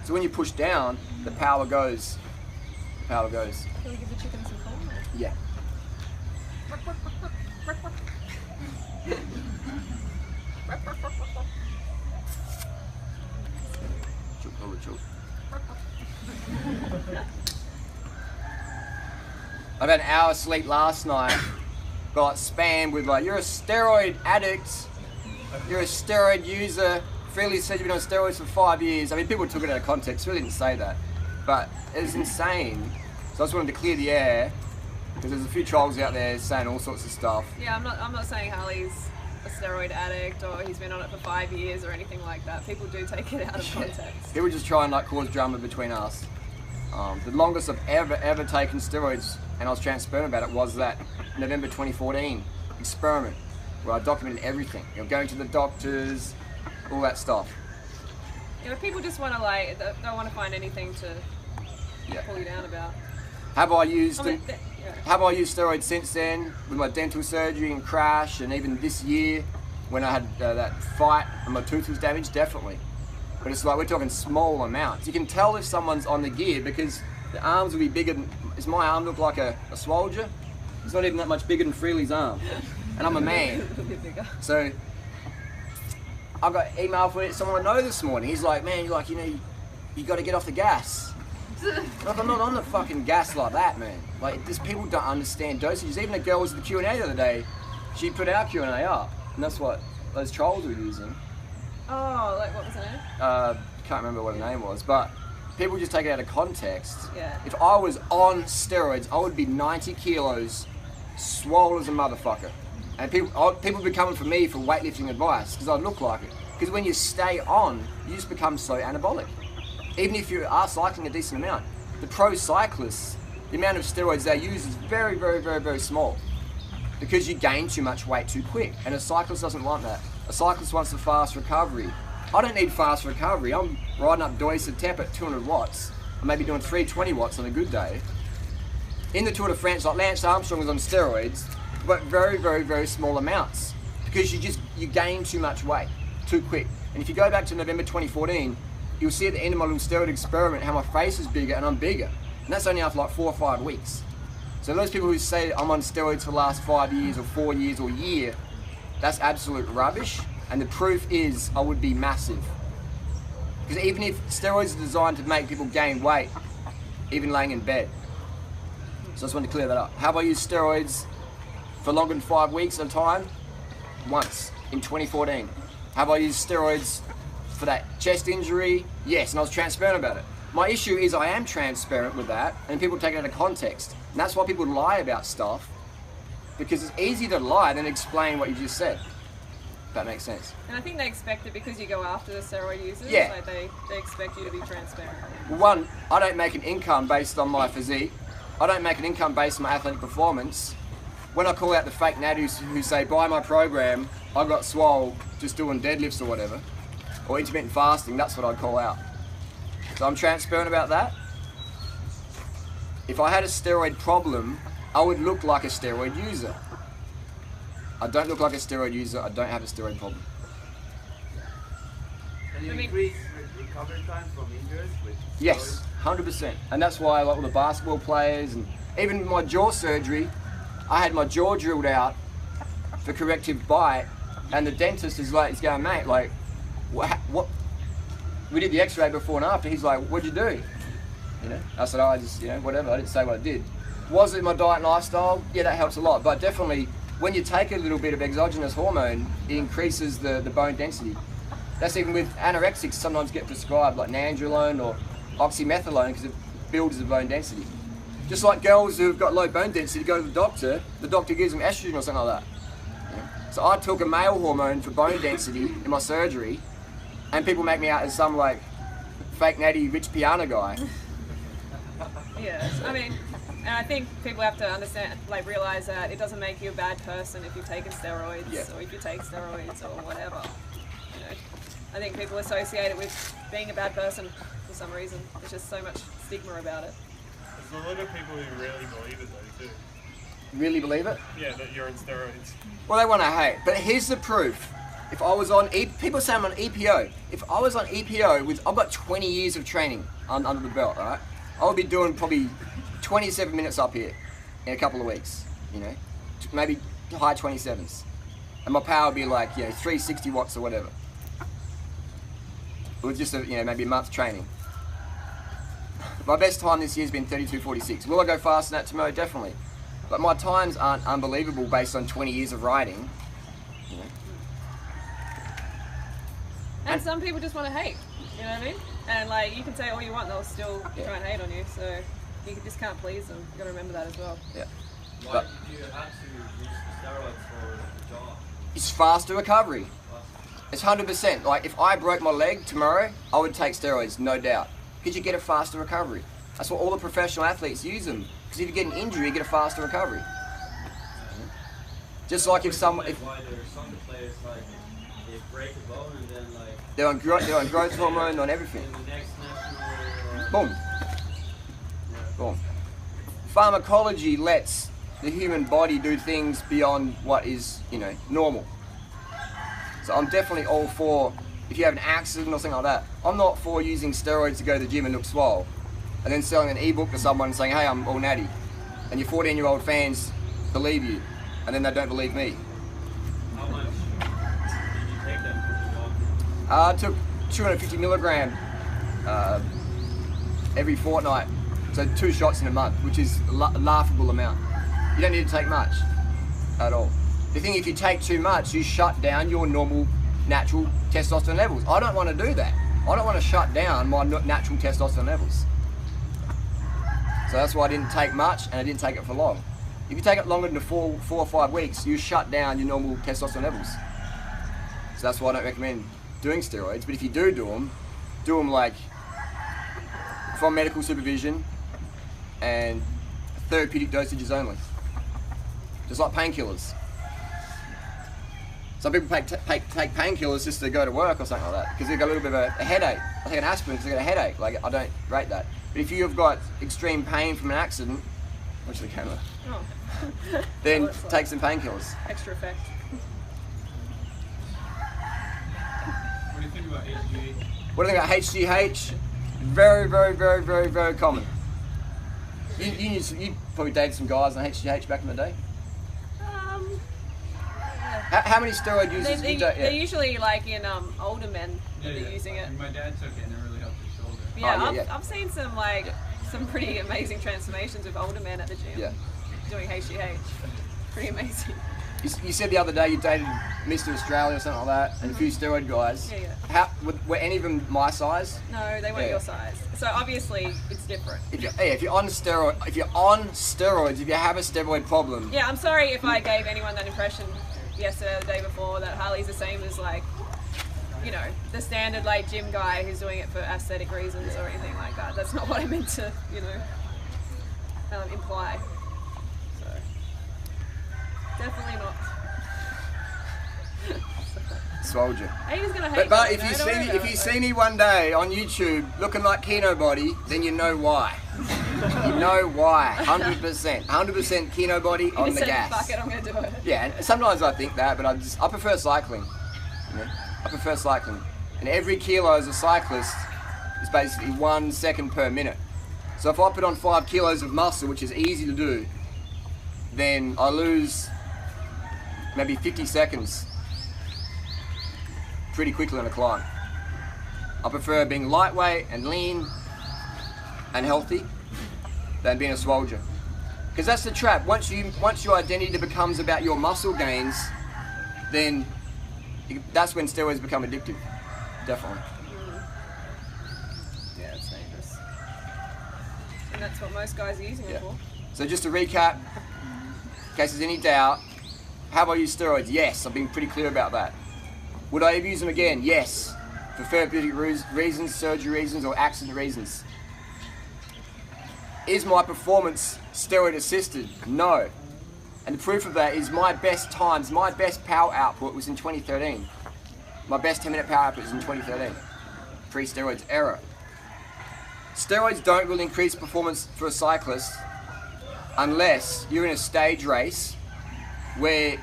So when you push down, the power goes. The power goes. Can we give the chicken some corn? Yeah. I've had an hour's sleep last night. Got spammed with like, you're a steroid addict. You're a steroid user. Freely said you've been on steroids for 5 years. I mean, people took it out of context. Really didn't say that, but it's insane. So I just wanted to clear the air because there's a few trolls out there saying all sorts of stuff. Yeah, I'm not saying Harley's a steroid addict or he's been on it for 5 years or anything like that. People do take it out of context. People just try and like cause drama between us. The longest I've ever taken steroids, and I was transparent about it, was that November 2014 experiment where I documented everything. You know, going to the doctors, all that stuff. Yeah, but people just want to like, don't want to find anything to pull you down about. Have I used steroids since then with my dental surgery and crash, and even this year when I had that fight and my tooth was damaged? Definitely. But it's like we're talking small amounts. You can tell if someone's on the gear because the arms will be bigger than. Does my arm look like a soldier? It's not even that much bigger than Freely's arm, and I'm a man. So I got email from someone I know this morning. He's like, man, you're like, you know, you got to get off the gas. Like, I'm not on the fucking gas like that, man. Like, just people don't understand dosages. Even a girl was at the Q&A the other day. She put our Q&A up, and that's what those trolls were using. Oh, like what was her name? Can't remember what her name was, but people just take it out of context. Yeah. If I was on steroids, I would be 90 kilos, swole as a motherfucker. And people be coming for me for weightlifting advice because I look like it. Because when you stay on, you just become so anabolic. Even if you are cycling a decent amount. The pro cyclists, the amount of steroids they use is very, very, very, very small. Because you gain too much weight too quick. And a cyclist doesn't want that. A cyclist wants a fast recovery. I don't need fast recovery. I'm riding up Doy Tep at 200 watts. I may be doing 320 watts on a good day. In the Tour de France, like Lance Armstrong was on steroids, but very, very, very small amounts. Because you gain too much weight too quick. And if you go back to November 2014, you'll see at the end of my little steroid experiment how my face is bigger and I'm bigger. And that's only after like 4 or 5 weeks. So those people who say I'm on steroids for the last 5 years or 4 years or a year, that's absolute rubbish. And the proof is I would be massive. Because even if steroids are designed to make people gain weight, even laying in bed. So I just wanted to clear that up. Have I used steroids for longer than 5 weeks at a time? Once, in 2014. Have I used steroids for that chest injury? Yes, and I was transparent about it. My issue is I am transparent with that, and people take it out of context. And that's why people lie about stuff, because it's easier to lie than explain what you just said. If that makes sense. And I think they expect it because you go after the steroid users. Yeah. Like they expect you to be transparent. Well, one, I don't make an income based on my physique. I don't make an income based on my athletic performance. When I call out the fake natties who say, buy my program, I got swole just doing deadlifts or whatever, or intermittent fasting, that's what I'd call out. So I'm transparent about that. If I had a steroid problem, I would look like a steroid user. I don't look like a steroid user, I don't have a steroid problem. Can you increase recovery time from injuries with steroids? Yes, 100%. And that's why I like all the basketball players, and even my jaw surgery, I had my jaw drilled out for corrective bite, and the dentist is like, he's going, mate, like, what? We did the x-ray before and after. He's like, what'd you do? You know, I said, oh, I just, you know, whatever. I didn't say what I did. Was it my diet and lifestyle? Yeah, that helps a lot. But definitely, when you take a little bit of exogenous hormone, it increases the bone density. That's even with anorexics, sometimes get prescribed like nandrolone or oxymethylone because it builds the bone density. Just like girls who've got low bone density go to the doctor gives them estrogen or something like that. Yeah. So I took a male hormone for bone density in my surgery, and people make me out as some like fake natty rich piano guy. Yes, I mean, and I think people have to understand, like realize that it doesn't make you a bad person if you've taken steroids or if you take steroids or whatever. You know, I think people associate it with being a bad person for some reason. There's just so much stigma about it. There's a lot of people who really believe it though too. Really believe it? Yeah, that you're on steroids. Well, they want to hate. But here's the proof. If I was on, people say I'm on EPO. If I was on EPO I've got 20 years of training under the belt, right? I would be doing probably 27 minutes up here in a couple of weeks, you know, maybe high 27s. And my power would be like, you know, 360 watts or whatever. With just, you know, maybe a month's training. My best time this year has been 32:46. Will I go faster than that tomorrow? Definitely. But my times aren't unbelievable based on 20 years of riding. You know. And some people just want to hate, you know what I mean? And like, you can say all you want, they'll still try and hate on you, so you just can't please them. You've got to remember that as well. Yeah. Why did you have to use the steroids for the job? It's faster recovery. It's 100%. Like, if I broke my leg tomorrow, I would take steroids, no doubt. Because you get a faster recovery. That's what all the professional athletes use them. Because if you get an injury, you get a faster recovery. Just like if someone... Why there are some players, like, they break a bone and then, like... They're on growth hormone, on everything. In the next national... Boom. Boom. Pharmacology lets the human body do things beyond what is, you know, normal. So I'm definitely all for, if you have an accident or something like that, I'm not for using steroids to go to the gym and look swole, and then selling an ebook to someone and saying, hey, I'm all natty. And your 14-year-old fans believe you, and then they don't believe me. How much did you take them for the job? I took 250 milligram every fortnight, so 2 shots in a month, which is a laughable amount. You don't need to take much at all. The thing, if you take too much, you shut down your normal, natural testosterone levels. I don't want to do that. I don't want to shut down my natural testosterone levels. So that's why I didn't take much, and I didn't take it for long. If you take it longer than 4 or 5 weeks, you shut down your normal testosterone levels. So that's why I don't recommend doing steroids. But if you do them like from medical supervision and therapeutic dosages only. Just like painkillers. Some people take painkillers just to go to work or something like that because they've got a little bit of a headache. I take an aspirin because they've got a headache. Like, I don't rate that. But if you've got extreme pain from an accident, watch the camera, then take some painkillers. Extra effect. What do you think about HGH? What do you think about HGH? Very, very, very, very, very common. You probably dated some guys on HGH back in the day. How many steroid users do you date? They're usually like in older men that are using it. My dad took it and it really helped his shoulder. Yeah, I've seen some some pretty amazing transformations with older men at the gym doing HGH. Pretty amazing. You said the other day you dated Mr. Australia or something like that, and a few steroid guys. Yeah. Were any of them my size? No, they weren't your size. So obviously it's different. If you're on steroids, if you have a steroid problem. Yeah, I'm sorry if I gave anyone that impression yesterday or the day before that Harley's the same as like, you know, the standard like gym guy who's doing it for aesthetic reasons or anything like that. That's not what I meant to, you know, imply. So definitely not. Soldier. Haters gonna hate. But if you see me one day on YouTube looking like Keno body, then you know why. You know why. 100%. 100% Keno body on the gas. Fuck it, I'm gonna do it. Yeah, and sometimes I think that, but I prefer cycling. You know? I prefer cycling. And every kilo as a cyclist is basically 1 second per minute. So if I put on 5 kilos of muscle, which is easy to do, then I lose maybe 50 seconds pretty quickly on a climb. I prefer being lightweight and lean and healthy than being a soldier. Because that's the trap. Once your identity becomes about your muscle gains, then that's when steroids become addictive. Definitely. Yeah, it's dangerous. And that's what most guys are using it for. So just to recap, in case there's any doubt, have I used steroids? Yes, I've been pretty clear about that. Would I ever use them again? Yes. For therapeutic reasons, surgery reasons, or accident reasons. Is my performance steroid assisted? No. And the proof of that is my best times, my best power output was in 2013. My best 10-minute power output was in 2013. Pre-steroids era. Steroids don't really increase performance for a cyclist unless you're in a stage race where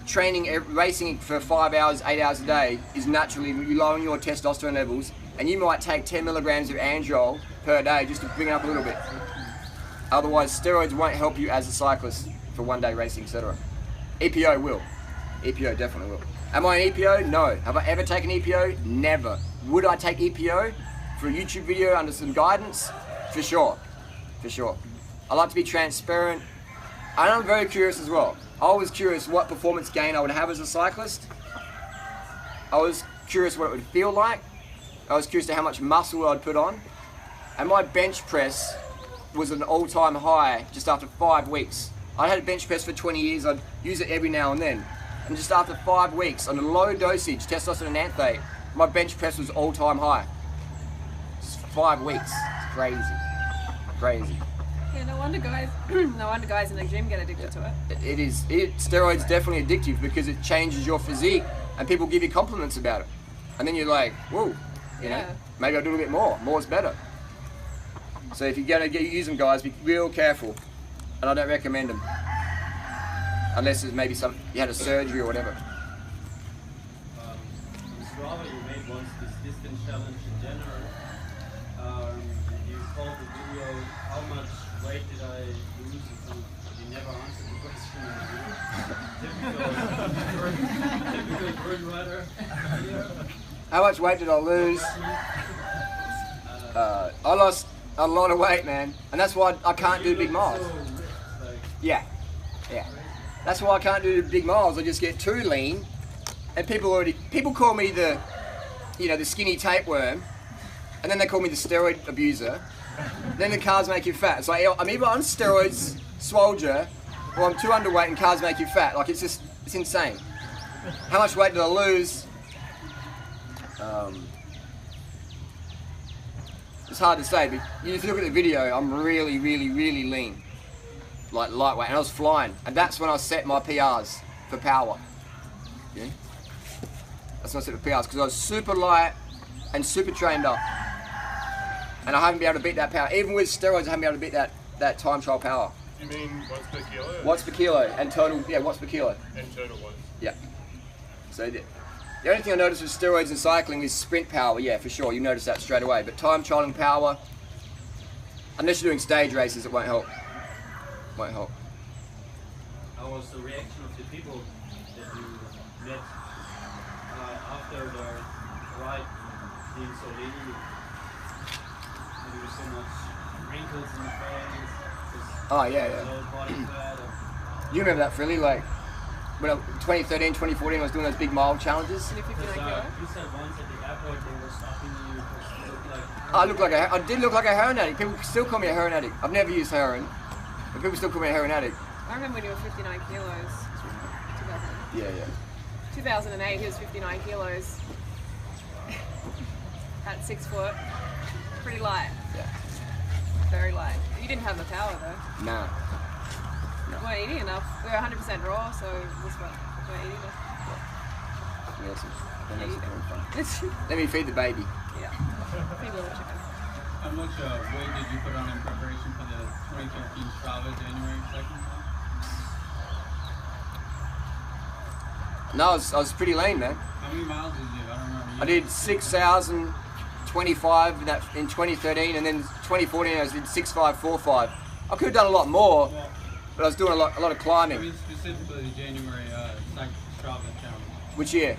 training, racing for 5 hours, 8 hours a day is naturally lowering your testosterone levels, and you might take 10 milligrams of androl per day just to bring it up a little bit. Otherwise, steroids won't help you as a cyclist for one-day racing, etc. EPO will. EPO definitely will. Am I an EPO? No. Have I ever taken EPO? Never. Would I take EPO for a YouTube video under some guidance? For sure. For sure. I like to be transparent. And I'm very curious as well. I was curious what performance gain I would have as a cyclist. I was curious what it would feel like. I was curious to how much muscle I'd put on. And my bench press was an all-time high just after 5 weeks. I had a bench press for 20 years. I'd use it every now and then. And just after 5 weeks, on a low dosage, testosterone and anthate, my bench press was all-time high. Just 5 weeks. It's crazy. Crazy. Yeah, no wonder guys in the gym get addicted to it. Steroids definitely addictive because it changes your physique and people give you compliments about it. And then you're like, whoa, you know, maybe I'll do a bit more. More's better. So if you're going to use them, guys, be real careful. And I don't recommend them. Unless it's maybe you had a surgery or whatever. Strava, you made once this distance challenge in January. You called the video, how much weight did I lose? You never answered the question. Typical bird rider. How much weight did I lose? I lost a lot of weight, man. And that's why I can't do big miles. Yeah. That's why I can't do big miles. I just get too lean, and people call me the skinny tapeworm, and then they call me the steroid abuser. Then the carbs make you fat. It's like I'm either on steroids, swolger, or I'm too underweight and carbs make you fat. Like it's insane. How much weight did I lose? It's hard to say, but if you look at the video, I'm really lean. Like lightweight, and I was flying, and that's when I set my PRs for power. Yeah, that's when I set the PRs because I was super light and super trained up, and I haven't been able to beat that power. Even with steroids, I haven't been able to beat that time trial power. You mean watts per kilo? Watts per kilo and total, watts per kilo. And total watts. Yeah. So the only thing I noticed with steroids and cycling is sprint power. Yeah, for sure, you notice that straight away. But time trialing power, unless you're doing stage races, it won't help. Might help. How was the reaction of the people that you met after the ride being so lean? There was so much wrinkles in the face. Oh yeah. Low body fat. You remember that, Frilly? Like when 2013, 2014, I was doing those big mile challenges. You said once at the airport they were stopping you because you looked like. I did look like a heroin addict. People still call me a heroin addict. I've never used heroin. But people still call me a heroin addict. I remember when you were 59 kilos. 2008. Yeah. 2008, he was 59 kilos. At 6 foot. Pretty light. Yeah. Very light. You didn't have the power though. Nah. You weren't eating enough. We were 100% raw, so it was what? You weren't eating enough. Let me feed the baby. Yeah. Feed the little chicken. How much weight did you put on in preparation for the 2013 Strava January 2nd? No, I was pretty lean, man. How many miles did you do? I don't remember. I did 6,025 in 2013, and then 2014 I did 6,545. I could have done a lot more, but I was doing a lot of climbing. I mean specifically the January Strava challenge. Which year?